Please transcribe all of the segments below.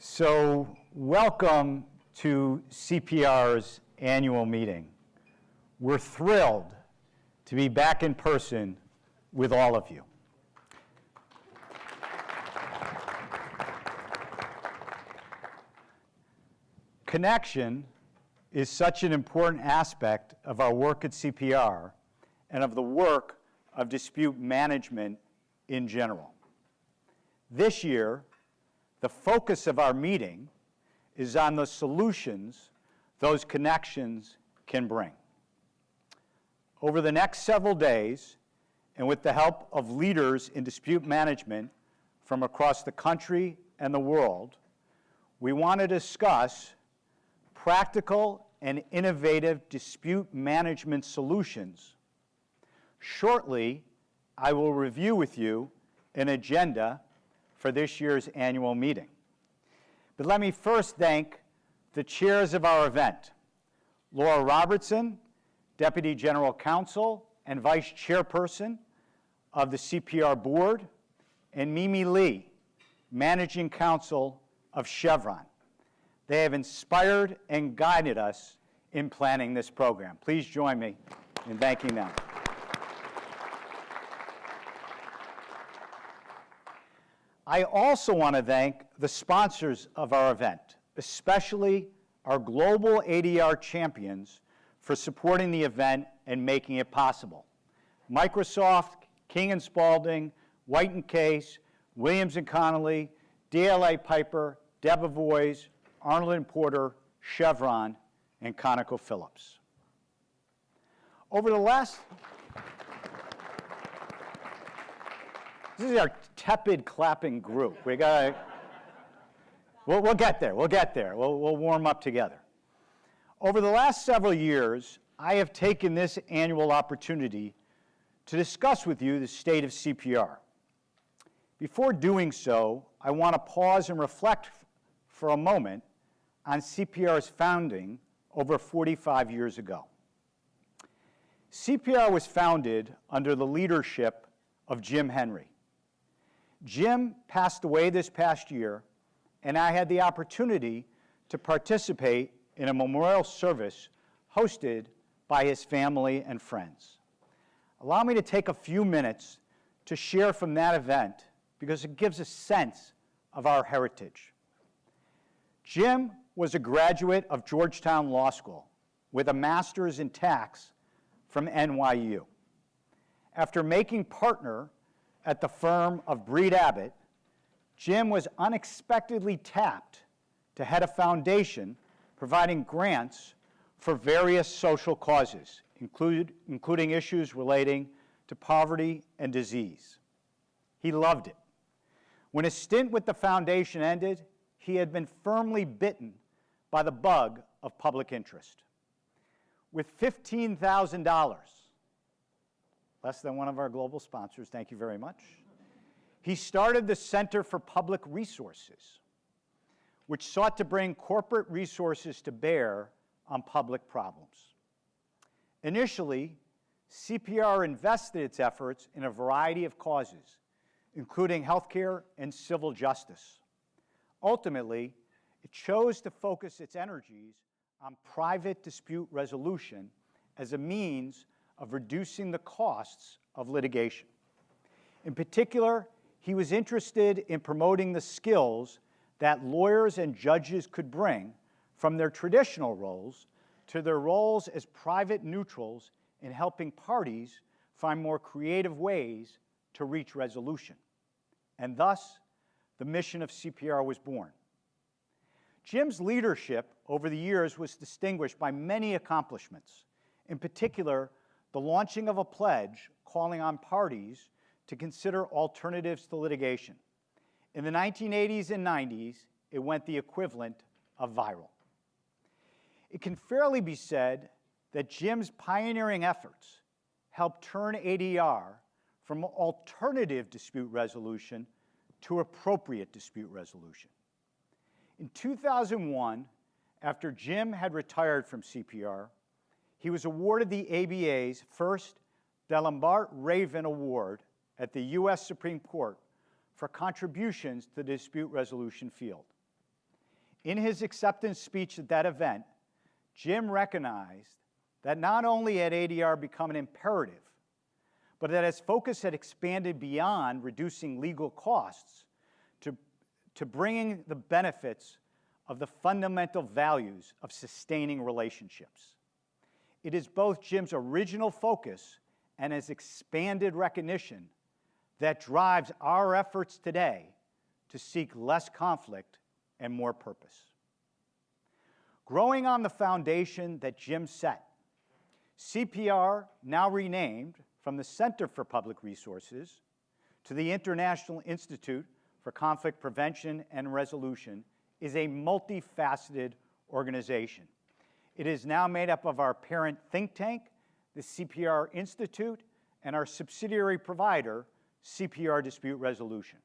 So, welcome to CPR's annual meeting. We're thrilled to be back in person with all of you. Connection is such an important aspect of our work at CPR and of the work of dispute management in general. This year, the focus of our meeting is on the solutions those connections can bring. Over the next several days, and with the help of leaders in dispute management from across the country and the world, we want to discuss practical and innovative dispute management solutions. Shortly, I will review with you an agenda for this year's annual meeting. But let me first thank the chairs of our event, Laura Robertson, Deputy General Counsel and Vice Chairperson of the CPR Board, and Mimi Lee, Managing Counsel of Chevron. They have inspired and guided us in planning this program. Please join me in thanking them. I also want to thank the sponsors of our event, especially our global ADR champions for supporting the event and making it possible. Microsoft, King & Spalding, White & Case, Williams & Connolly, DLA Piper, Debevoise, Arnold & Porter, Chevron, and ConocoPhillips. Over the last... This is our tepid clapping group. We'll get there. We'll warm up together. Over the last several years, I have taken this annual opportunity to discuss with you the state of CPR. Before doing so, I want to pause and reflect for a moment on CPR's founding over 45 years ago. CPR was founded under the leadership of Jim Henry. Jim passed away this past year, and I had the opportunity to participate in a memorial service hosted by his family and friends. Allow me to take a few minutes to share from that event because it gives a sense of our heritage. Jim was a graduate of Georgetown Law School with a master's in tax from NYU. After making partner at the firm of Breed Abbott, Jim was unexpectedly tapped to head a foundation providing grants for various social causes, including issues relating to poverty and disease. He loved it. When his stint with the foundation ended, he had been firmly bitten by the bug of public interest. With $15,000, less than one of our global sponsors, thank you very much, he started the Center for Public Resources, which sought to bring corporate resources to bear on public problems. Initially, CPR invested its efforts in a variety of causes, including healthcare and civil justice. Ultimately, it chose to focus its energies on private dispute resolution as a means of reducing the costs of litigation. In particular, he was interested in promoting the skills that lawyers and judges could bring from their traditional roles to their roles as private neutrals in helping parties find more creative ways to reach resolution. And thus, the mission of CPR was born. Jim's leadership over the years was distinguished by many accomplishments, in particular, the launching of a pledge calling on parties to consider alternatives to litigation. In the 1980s and 90s, it went the equivalent of viral. It can fairly be said that Jim's pioneering efforts helped turn ADR from alternative dispute resolution to appropriate dispute resolution. In 2001, after Jim had retired from CPR, he was awarded the ABA's first Delambert Raven Award at the U.S. Supreme Court for contributions to the dispute resolution field. In his acceptance speech at that event, Jim recognized that not only had ADR become an imperative, but that his focus had expanded beyond reducing legal costs to bringing the benefits of the fundamental values of sustaining relationships. It is both Jim's original focus and his expanded recognition that drives our efforts today to seek less conflict and more purpose. Growing on the foundation that Jim set, CPR, now renamed from the Center for Public Resources to the International Institute for Conflict Prevention and Resolution, is a multifaceted organization. It is now made up of our parent think tank, the CPR Institute, and our subsidiary provider, CPR Dispute Resolution.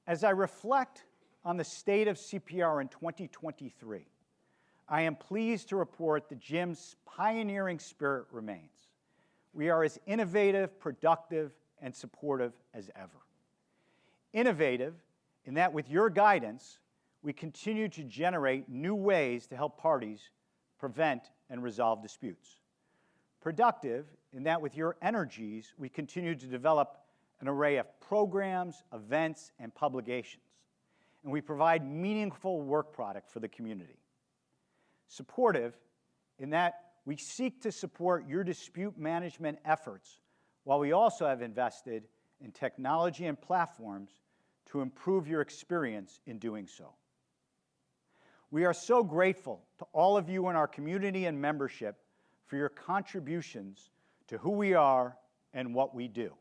As I reflect on the state of CPR in 2023, I am pleased to report that Jim's pioneering spirit remains. We are as innovative, productive, and supportive as ever. Innovative in that with your guidance, we continue to generate new ways to help parties prevent and resolve disputes. Productive in that with your energies, we continue to develop an array of programs, events, and publications, and we provide meaningful work product for the community. Supportive in that we seek to support your dispute management efforts while we also have invested in technology and platforms to improve your experience in doing so. We are so grateful to all of you in our community and membership for your contributions to who we are and what we do.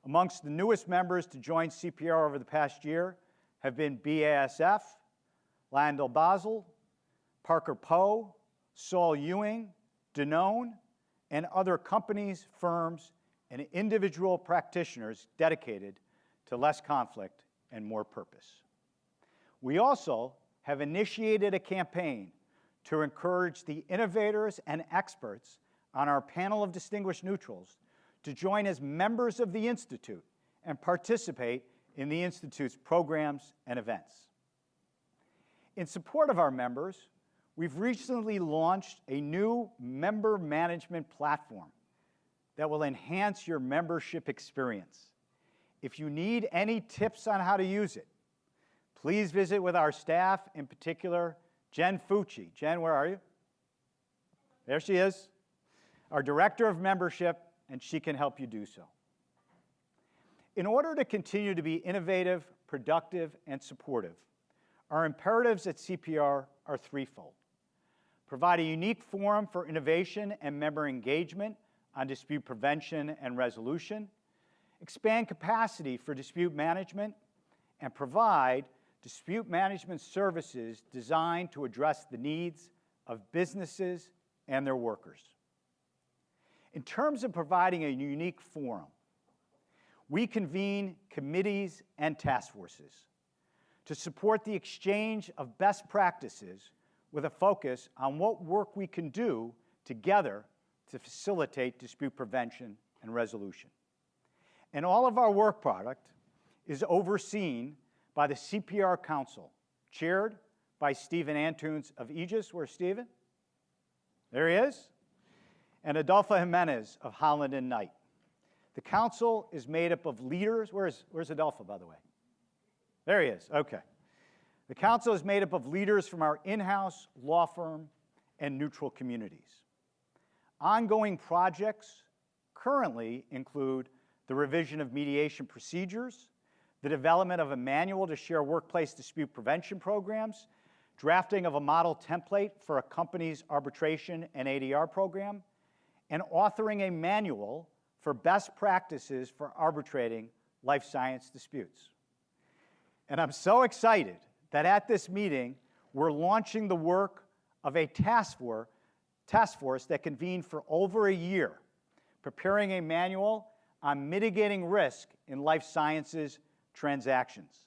Amongst the newest members to join CPR over the past year have been BASF, Landell Basel, Parker Poe, Saul Ewing, Danone, and other companies, firms, and individual practitioners dedicated to less conflict and more purpose. We also have initiated a campaign to encourage the innovators and experts on our panel of distinguished neutrals to join as members of the Institute and participate in the Institute's programs and events. In support of our members, we've recently launched a new member management platform that will enhance your membership experience. If you need any tips on how to use it, please visit with our staff, in particular, Jen Fucci. Jen, where are you? There she is, our Director of Membership, and she can help you do so. In order to continue to be innovative, productive, and supportive, our imperatives at CPR are threefold. Provide a unique forum for innovation and member engagement on dispute prevention and resolution, expand capacity for dispute management, and provide dispute management services designed to address the needs of businesses and their workers. In terms of providing a unique forum, we convene committees and task forces to support the exchange of best practices with a focus on what work we can do together to facilitate dispute prevention and resolution. And all of our work product is overseen by the CPR Council, chaired by Stephen Antunes of Aegis. Where's Stephen? There he is. And Adolfo Jimenez of Holland and Knight. The council is made up of leaders. Where's Adolfo, by the way? There he is, okay. The council is made up of leaders from our in-house, law firm, and neutral communities. Ongoing projects currently include the revision of mediation procedures, the development of a manual to share workplace dispute prevention programs, drafting of a model template for a company's arbitration and ADR program, and authoring a manual for best practices for arbitrating life science disputes. And I'm so excited that at this meeting, we're launching the work of a task force that convened for over a year, preparing a manual on mitigating risk in life sciences transactions.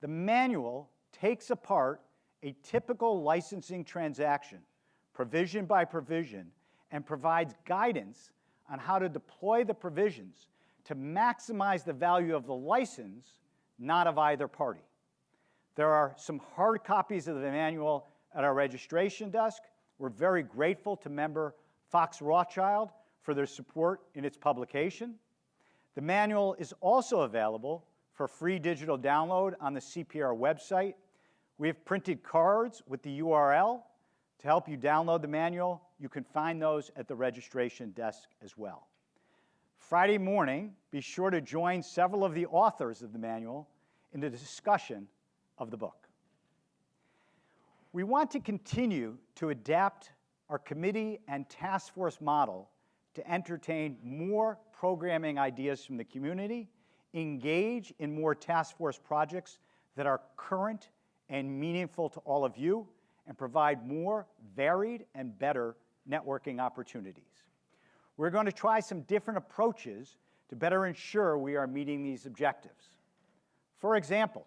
The manual takes apart a typical licensing transaction, provision by provision, and provides guidance on how to deploy the provisions to maximize the value of the license, not of either party. There are some hard copies of the manual at our registration desk. We're very grateful to member Fox Rothschild for their support in its publication. The manual is also available for free digital download on the CPR website. We have printed cards with the URL to help you download the manual. You can find those at the registration desk as well. Friday morning, be sure to join several of the authors of the manual in the discussion of the book. We want to continue to adapt our committee and task force model to entertain more programming ideas from the community, engage in more task force projects that are current and meaningful to all of you, and provide more varied and better networking opportunities. We're going to try some different approaches to better ensure we are meeting these objectives. For example,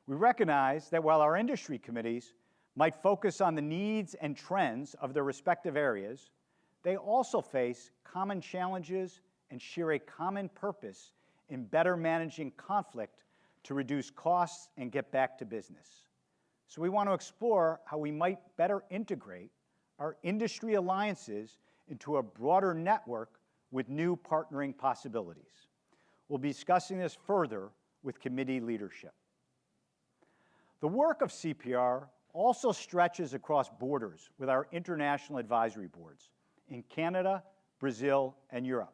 we recognize that while our industry committees might focus on the needs and trends of their respective areas, they also face common challenges and share a common purpose in better managing conflict to reduce costs and get back to business. So we want to explore how we might better integrate our industry alliances into a broader network with new partnering possibilities. We'll be discussing this further with committee leadership. The work of CPR also stretches across borders with our international advisory boards in Canada, Brazil, and Europe.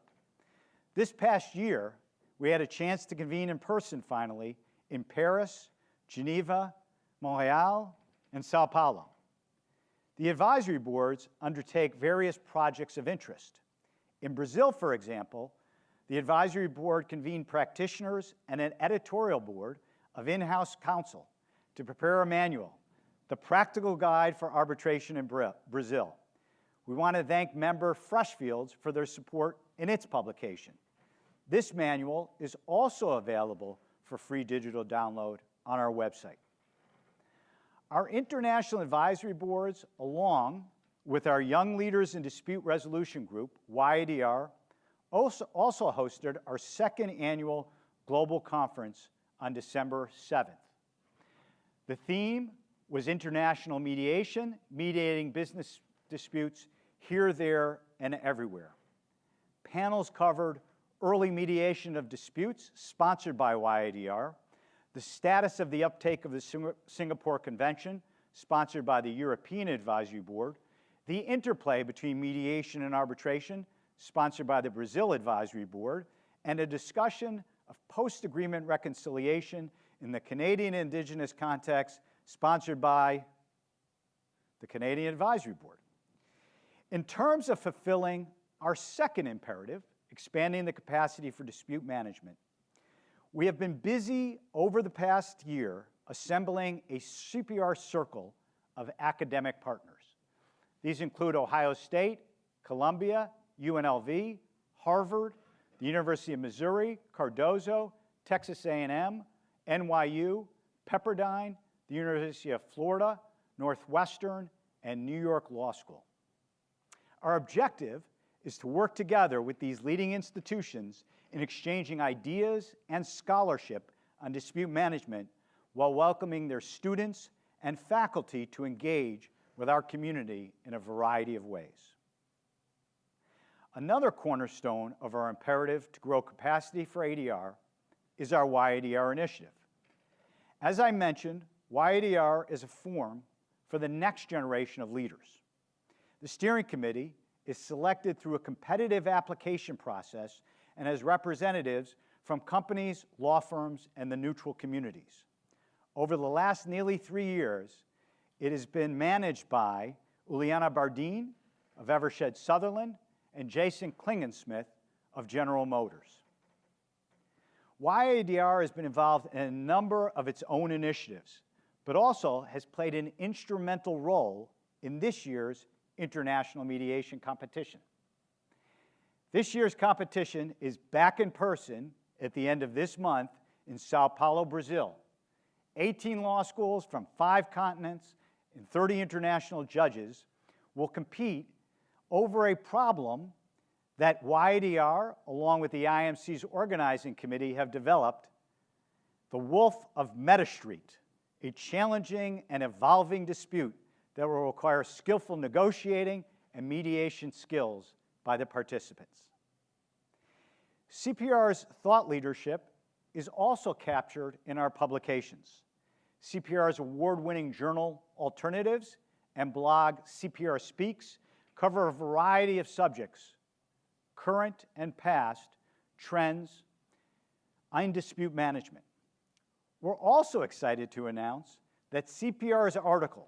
This past year, we had a chance to convene in person finally in Paris, Geneva, Montreal, and Sao Paulo. The advisory boards undertake various projects of interest. In Brazil, for example, the advisory board convened practitioners and an editorial board of in-house counsel to prepare a manual, The Practical Guide for Arbitration in Brazil. We want to thank member Freshfields for their support in its publication. This manual is also available for free digital download on our website. Our international advisory boards, along with our Young Leaders in Dispute Resolution Group, YADR, also hosted our second annual global conference on December 7th. The theme was international mediation, mediating business disputes here, there, and everywhere. Panels covered early mediation of disputes, sponsored by YADR, the status of the uptake of the Singapore Convention, sponsored by the European Advisory Board, the interplay between mediation and arbitration, sponsored by the Brazil Advisory Board, and a discussion of post-agreement reconciliation in the Canadian Indigenous context, sponsored by the Canadian Advisory Board. In terms of fulfilling our second imperative, expanding the capacity for dispute management, we have been busy over the past year assembling a CPR circle of academic partners. These include Ohio State, Columbia, UNLV, Harvard, the University of Missouri, Cardozo, Texas A&M, NYU, Pepperdine, the University of Florida, Northwestern, and New York Law School. Our objective is to work together with these leading institutions in exchanging ideas and scholarship on dispute management while welcoming their students and faculty to engage with our community in a variety of ways. Another cornerstone of our imperative to grow capacity for ADR is our YADR initiative. As I mentioned, YADR is a forum for the next generation of leaders. The steering committee is selected through a competitive application process and has representatives from companies, law firms, and the neutral communities. Over the last nearly 3 years, it has been managed by Uliana Bardeen of Evershed Sutherland and Jason Klingensmith of General Motors. YADR has been involved in a number of its own initiatives, but also has played an instrumental role in this year's international mediation competition. This year's competition is back in person at the end of this month in Sao Paulo, Brazil. 18 law schools from 5 continents and 30 international judges will compete over a problem that YADR, along with the IMC's organizing committee, have developed, the Wolf of Meta Street, a challenging and evolving dispute that will require skillful negotiating and mediation skills by the participants. CPR's thought leadership is also captured in our publications. CPR's award-winning journal Alternatives and blog CPR Speaks cover a variety of subjects, current and past, trends, and dispute management. We're also excited to announce that CPR's article,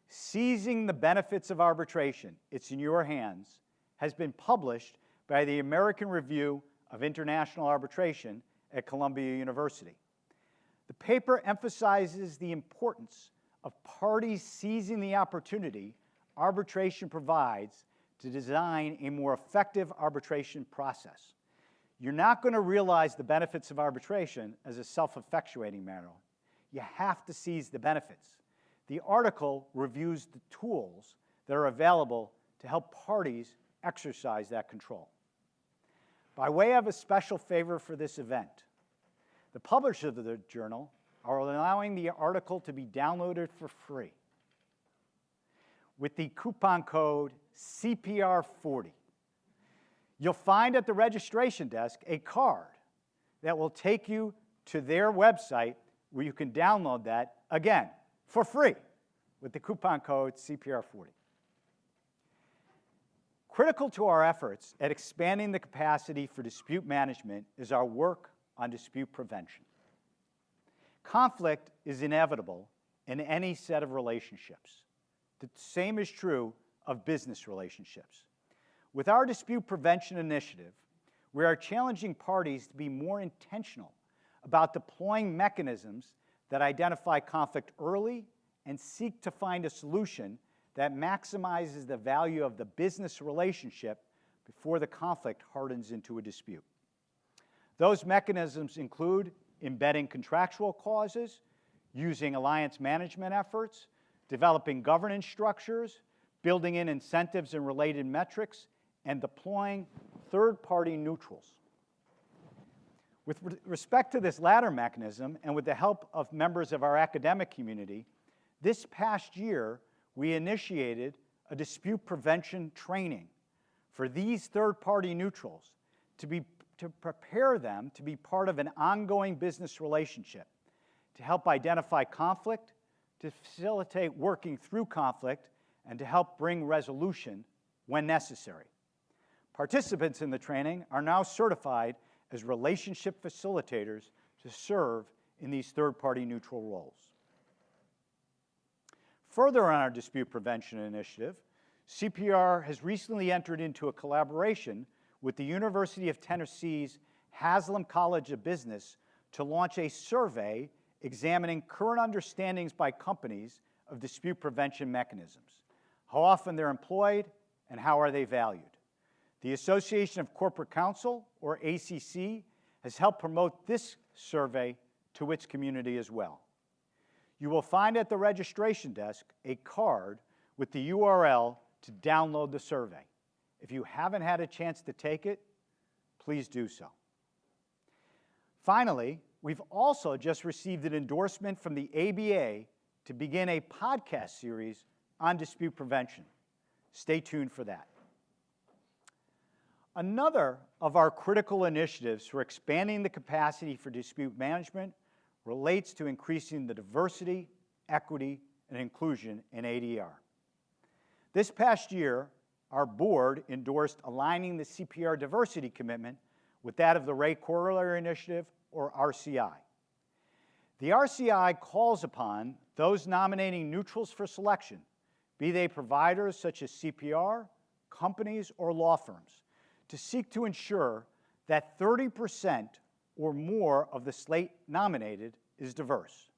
Seizing the Benefits of Arbitration, It's in Your Hands, has been published by the American Review of International Arbitration at Columbia University. The paper emphasizes the importance of parties seizing the opportunity arbitration provides to design a more effective arbitration process. You're not going to realize the benefits of arbitration as a self-effectuating matter. You have to seize the benefits. The article reviews the tools that are available to help parties exercise that control. By way of a special favor for this event, the publishers of the journal are allowing the article to be downloaded for free with the coupon code CPR40. You'll find at the registration desk a card that will take you to their website where you can download that, again, for free with the coupon code CPR40. Critical to our efforts at expanding the capacity for dispute management is our work on dispute prevention. Conflict is inevitable in any set of relationships. The same is true of business relationships. With our dispute prevention initiative, we are challenging parties to be more intentional about deploying mechanisms that identify conflict early and seek to find a solution that maximizes the value of the business relationship before the conflict hardens into a dispute. Those mechanisms include embedding contractual clauses, using alliance management efforts, developing governance structures, building in incentives and related metrics, and deploying third-party neutrals. With respect to this latter mechanism, and with the help of members of our academic community, this past year, we initiated a dispute prevention training for these third-party neutrals to prepare them to be part of an ongoing business relationship, to help identify conflict, to facilitate working through conflict, and to help bring resolution when necessary. Participants in the training are now certified as relationship facilitators to serve in these third-party neutral roles. Further on our dispute prevention initiative, CPR has recently entered into a collaboration with the University of Tennessee's Haslam College of Business to launch a survey examining current understandings by companies of dispute prevention mechanisms, how often they're employed, and how are they valued. The Association of Corporate Counsel, or ACC, has helped promote this survey to its community as well. You will find at the registration desk a card with the URL to download the survey. If you haven't had a chance to take it, please do so. Finally, we've also just received an endorsement from the ABA to begin a podcast series on dispute prevention. Stay tuned for that. Another of our critical initiatives for expanding the capacity for dispute management relates to increasing the diversity, equity, and inclusion in ADR. This past year, our board endorsed aligning the CPR diversity commitment with that of the Ray Corollary Initiative, or RCI. The RCI calls upon those nominating neutrals for selection, be they providers such as CPR, companies, or law firms, to seek to ensure that 30% or more of the slate nominated is diverse.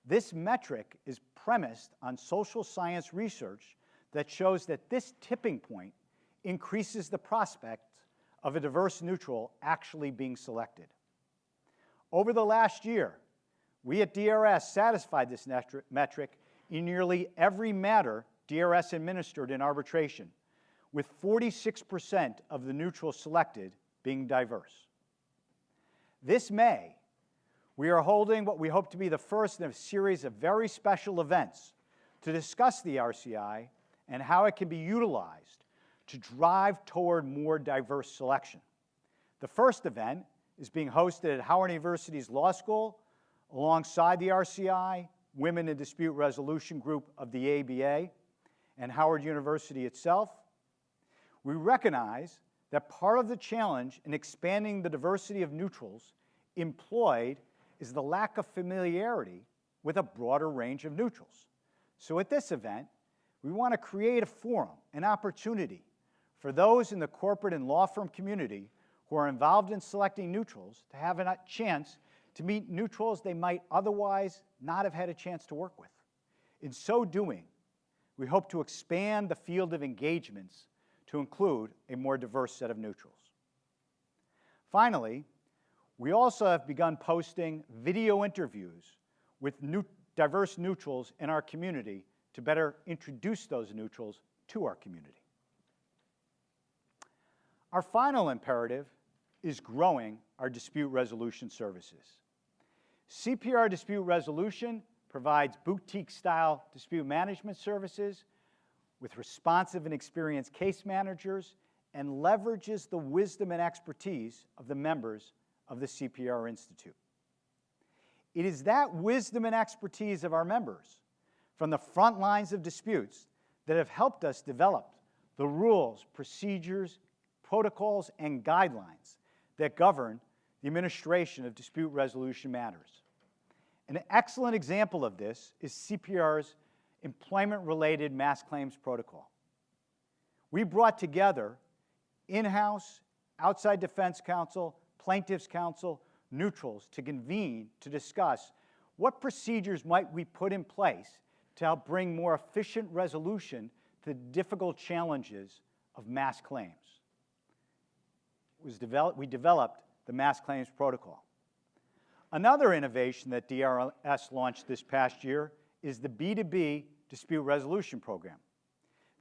This metric is premised on social science research that shows that this tipping point increases the prospect of a diverse neutral actually being selected. Over the last year, we at DRS satisfied this metric in nearly every matter DRS administered in arbitration, with 46% of the neutrals selected being diverse. This May, We are holding what we hope to be the first in a series of very special events to discuss the RCI and how it can be utilized to drive toward more diverse selection. The first event is being hosted at Howard University's Law School alongside the RCI, Women in Dispute Resolution Group of the ABA, and Howard University itself. We recognize that part of the challenge in expanding the diversity of neutrals employed is the lack of familiarity with a broader range of neutrals. So at this event, we want to create a forum, an opportunity for those in the corporate and law firm community who are involved in selecting neutrals to have a chance to meet neutrals they might otherwise not have had a chance to work with. In so doing, we hope to expand the field of engagements to include a more diverse set of neutrals. Finally, we also have begun posting video interviews with diverse neutrals in our community to better introduce those neutrals to our community. Our final imperative is growing our dispute resolution services. CPR Dispute Resolution provides boutique-style dispute management services with responsive and experienced case managers and leverages the wisdom and expertise of the members of the CPR Institute. It is that wisdom and expertise of our members from the front lines of disputes that have helped us develop the rules, procedures, protocols, and guidelines that govern the administration of dispute resolution matters. An excellent example of this is CPR's employment-related mass claims protocol. We brought together in-house, outside defense counsel, plaintiffs' counsel, neutrals to convene to discuss what procedures might we put in place to help bring more efficient resolution to the difficult challenges of mass claims. We developed the mass claims protocol. Another innovation that DRS launched this past year is the B2B dispute resolution program.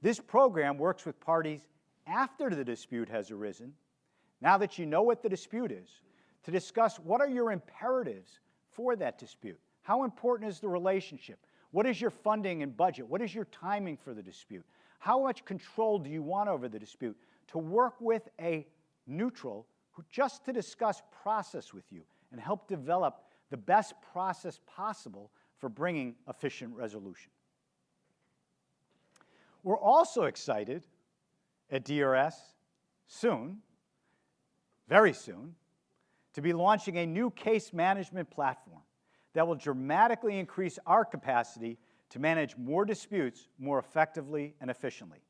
This program works with parties after the dispute has arisen, now that you know what the dispute is, to discuss what are your imperatives for that dispute. How important is the relationship? What is your funding and budget? What is your timing for the dispute? How much control do you want over the dispute? To work with a neutral who just to discuss process with you and help develop the best process possible for bringing efficient resolution. We're also excited at DRS soon, very soon, to be launching a new case management platform that will dramatically increase our capacity to manage more disputes more effectively and efficiently.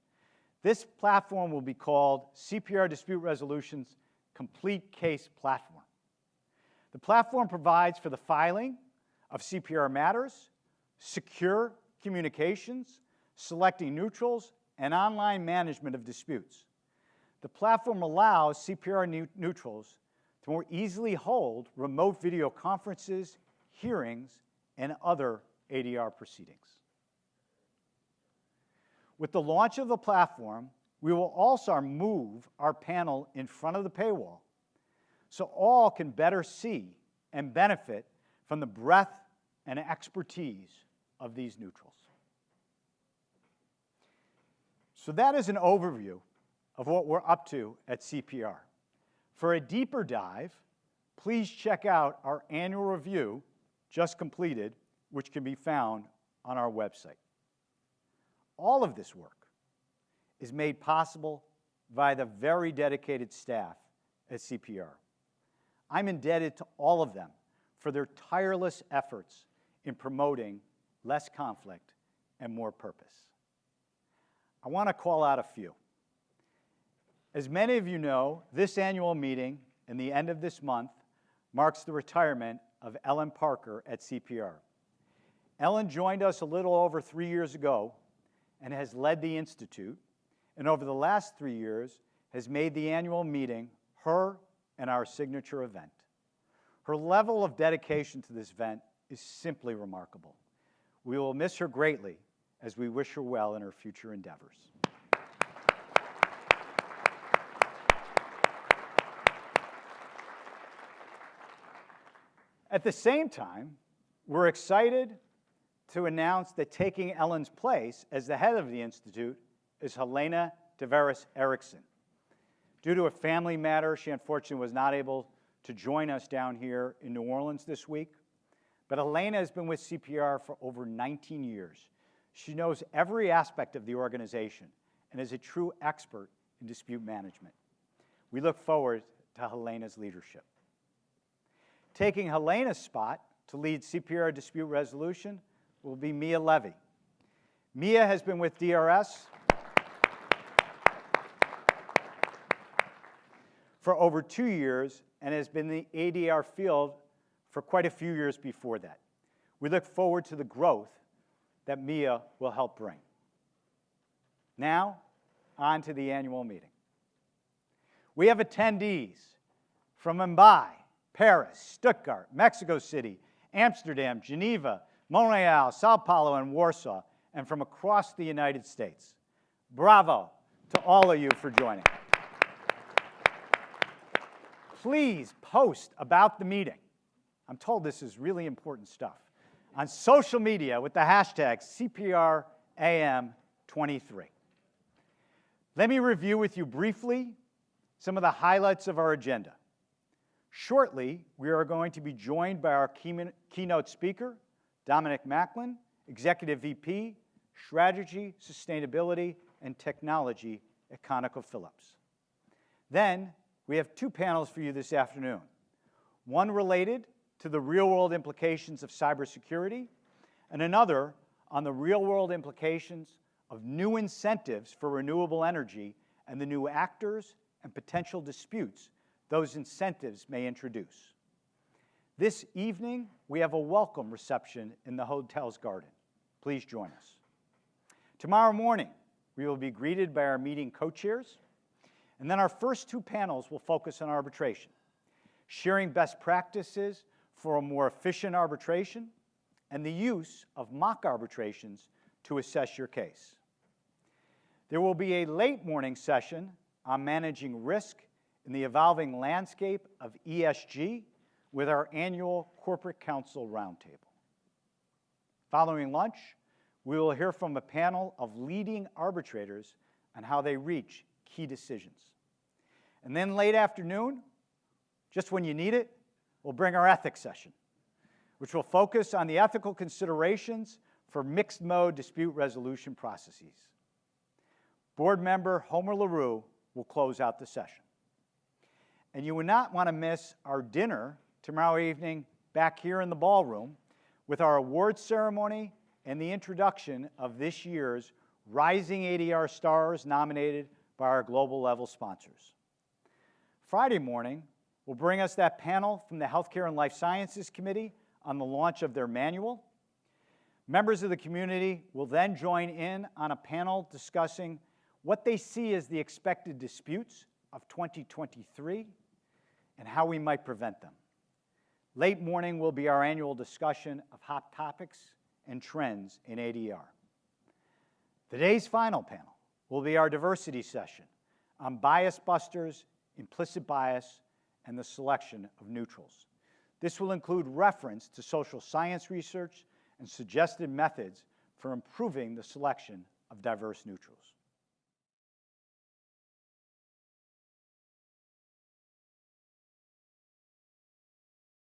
This platform will be called CPR Dispute Resolution's Complete Case Platform. The platform provides for the filing of CPR matters, secure communications, selecting neutrals, and online management of disputes. The platform allows CPR neutrals to more easily hold remote video conferences, hearings, and other ADR proceedings. With the launch of the platform, we will also move our panel in front of the paywall so all can better see and benefit from the breadth and expertise of these neutrals. So that is an overview of what we're up to at CPR. For a deeper dive, please check out our annual review just completed, which can be found on our website. All of this work is made possible by the very dedicated staff at CPR. I'm indebted to all of them for their tireless efforts in promoting less conflict and more purpose. I want to call out a few. As many of you know, this annual meeting and the end of this month marks the retirement of Ellen Parker at CPR. Ellen joined us a little over 3 years ago and has led the Institute, and over the last 3 years has made the annual meeting her and our signature event. Her level of dedication to this event is simply remarkable. We will miss her greatly as we wish her well in her future endeavors. At the same time, we're excited to announce that taking Ellen's place as the head of the Institute is Helena Deveris Erickson. Due to a family matter, she unfortunately was not able to join us down here in New Orleans this week. But Helena has been with CPR for over 19 years. She knows every aspect of the organization and is a true expert in dispute management. We look forward to Helena's leadership. Taking Helena's spot to lead CPR dispute resolution will be Mia Levy. Mia has been with DRS for over 2 years and has been in the ADR field for quite a few years before that. We look forward to the growth that Mia will help bring. Now, on to the annual meeting. We have attendees from Mumbai, Paris, Stuttgart, Mexico City, Amsterdam, Geneva, Montreal, Sao Paulo, and Warsaw, and from across the United States. Bravo to all of you for joining. Please post about the meeting. I'm told this is really important stuff. On social media with the hashtag CPRAM23. Let me review with you briefly some of the highlights of our agenda. Shortly, we are going to be joined by our keynote speaker, Dominic Macklin, Executive VP, Strategy, Sustainability, and Technology at ConocoPhillips. Then, we have 2 panels for you this afternoon. One related to the real-world implications of cybersecurity, and another on the real-world implications of new incentives for renewable energy and the new actors and potential disputes those incentives may introduce. This evening, we have a welcome reception in the hotel's garden. Please join us. Tomorrow morning, we will be greeted by our meeting co-chairs, and then our first 2 panels will focus on arbitration, sharing best practices for a more efficient arbitration and the use of mock arbitrations to assess your case. There will be a late morning session on managing risk in the evolving landscape of ESG with our annual Corporate Council Roundtable. Following lunch, we will hear from a panel of leading arbitrators on how they reach key decisions. And then late afternoon, just when you need it, we'll bring our ethics session, which will focus on the ethical considerations for mixed-mode dispute resolution processes. Board member Homer LaRue will close out the session. And you would not want to miss our dinner tomorrow evening back here in the ballroom with our awards ceremony and the introduction of this year's Rising ADR Stars nominated by our global level sponsors. Friday morning will bring us that panel from the Healthcare and Life Sciences Committee on the launch of their manual. Members of the community will then join in on a panel discussing what they see as the expected disputes of 2023 and how we might prevent them. Late morning will be our annual discussion of hot topics and trends in ADR. The day's final panel will be our diversity session on bias busters, implicit bias, and the selection of neutrals. This will include reference to social science research and suggested methods for improving the selection of diverse neutrals.